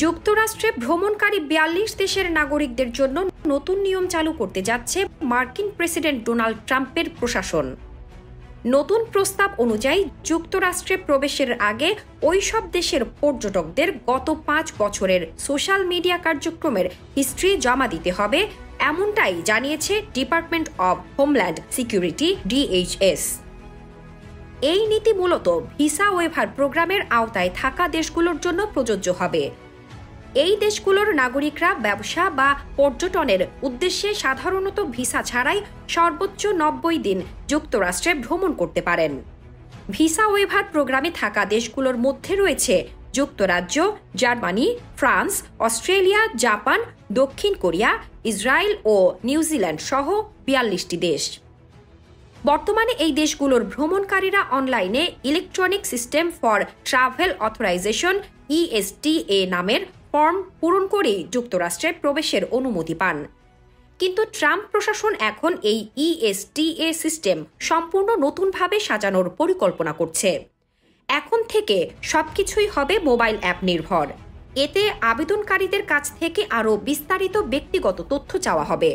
যুক্তরাষ্ট্রে ভ্রমণকারী ৪২ দেশের নাগরিকদের জন্য নতুন নিয়ম চালু করতে যাচ্ছে মার্কিন প্রেসিডেন্ট ডোনাল্ড ট্রাম্পের প্রশাসন। নতুন প্রস্তাব অনুযায়ী যুক্তরাষ্ট্রে প্রবেশের আগে ওই সব দেশের পর্যটকদের গত ৫ বছরের সোশ্যাল মিডিয়া কার্যক্রমের হিস্ট্রি জমা দিতে হবে, এমনটাই জানিয়েছে department of homeland security DHS। এই নীতি মূলত ভিসা ওয়েভার প্রোগ্রামের আওতায় থাকা দেশগুলোর জন্য প্রযোজ্য হবে। এই দেশগুলোর নাগরিকরা ব্যবসা বা পর্যটনের উদ্দেশ্যে সাধারণত ভিসা ছাড়াই সর্বোচ্চ ৯০ দিন যুক্তরাষ্ট্রে ভ্রমণ করতে পারেন। ভিসা ওয়েভার প্রোগ্রামে থাকা দেশগুলোর মধ্যে রয়েছে যুক্তরাজ্য, জার্মানি, ফ্রান্স, অস্ট্রেলিয়া, জাপান, দক্ষিণ কোরিয়া, ইসরায়েল ও নিউজিল্যান্ড সহ ৪২টি দেশ। বর্তমানে এই দেশগুলোর ভ্রমণকারীরা অনলাইনে electronic system for travel authorisation ESTA নামের ফর্ম পূরণ করেই যুক্তরাষ্ট্রে প্রবেশের অনুমতি পান। কিন্তু ট্রাম্প প্রশাসন এখন এই ESTA সিস্টেম সম্পূর্ণ নতুনভাবে সাজানোর পরিকল্পনা করছে। এখন থেকে সবকিছুই হবে মোবাইল অ্যাপ নির্ভর। এতে আবেদনকারীদের কাছ থেকে আরও বিস্তারিত ব্যক্তিগত তথ্য চাওয়া হবে।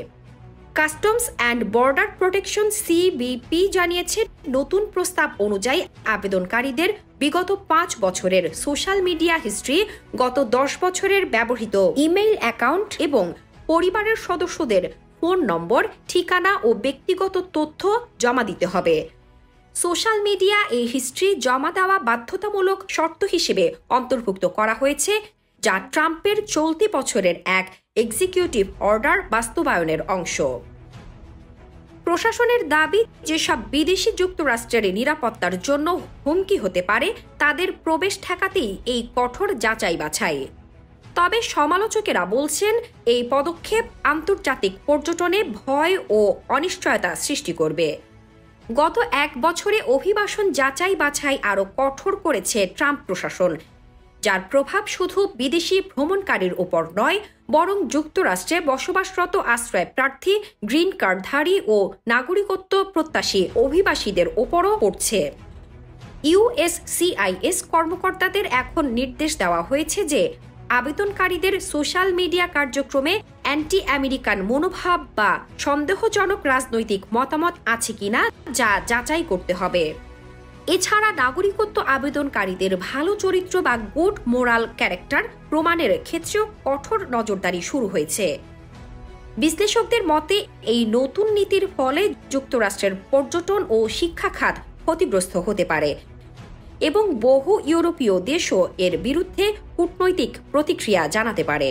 Customs and border protection CBP জানিয়েছে, নতুন প্রস্তাব অনুযায়ী আবেদনকারীদের বিগত ৫ বছরের সোশ্যাল মিডিয়া হিস্ট্রি, গত ১০ বছরের ব্যবহৃত ইমেইল অ্যাকাউন্ট এবং পরিবারের সদস্যদের ফোন নম্বর, ঠিকানা ও ব্যক্তিগত তথ্য জমা দিতে হবে। সোশ্যাল মিডিয়া এই হিস্ট্রি জমা দেওয়া বাধ্যতামূলক শর্ত হিসেবে অন্তর্ভুক্ত করা হয়েছে, যা ট্রাম্পের চলতি বছরের এক এক্সিকিউটিভ অর্ডার বাস্তবায়নের অংশ। প্রশাসনের দাবি, যেসব বিদেশি যুক্তরাষ্ট্রের নিরাপত্তার জন্য হুমকি হতে পারে তাদের প্রবেশ ঠেকাতেই এই কঠোর যাচাই বাছাই। তবে সমালোচকেরা বলছেন, এই পদক্ষেপ আন্তর্জাতিক পর্যটনে ভয় ও অনিশ্চয়তা সৃষ্টি করবে। গত ১ বছরে অভিবাসন যাচাই বাছাই আরও কঠোর করেছে ট্রাম্প প্রশাসন, যার প্রভাব শুধু বিদেশি ভ্রমণকারীর ওপর নয়, বরং যুক্তরাষ্ট্রে বসবাসরত আশ্রয় প্রার্থী, গ্রিন কার্ডধারী ও নাগরিকত্ব প্রত্যাশী অভিবাসীদের ওপরও পড়ছে। USCIS কর্মকর্তাদের এখন নির্দেশ দেওয়া হয়েছে যে আবেদনকারীদের সোশ্যাল মিডিয়া কার্যক্রমে অ্যান্টি আমেরিকান মনোভাব বা সন্দেহজনক রাজনৈতিক মতামত আছে কিনা যা যাচাই করতে হবে। এছাড়া নাগরিকত্ব আবেদনকারীদের ভালো চরিত্র বা গুড মোরাল ক্যারেক্টার প্রমাণের ক্ষেত্রেও কঠোর নজরদারি শুরু হয়েছে। বিশ্লেষকদের মতে, এই নতুন নীতির ফলে যুক্তরাষ্ট্রের পর্যটন ও শিক্ষা খাত ক্ষতিগ্রস্ত হতে পারে এবং বহু ইউরোপীয় দেশও এর বিরুদ্ধে কূটনৈতিক প্রতিক্রিয়া জানাতে পারে।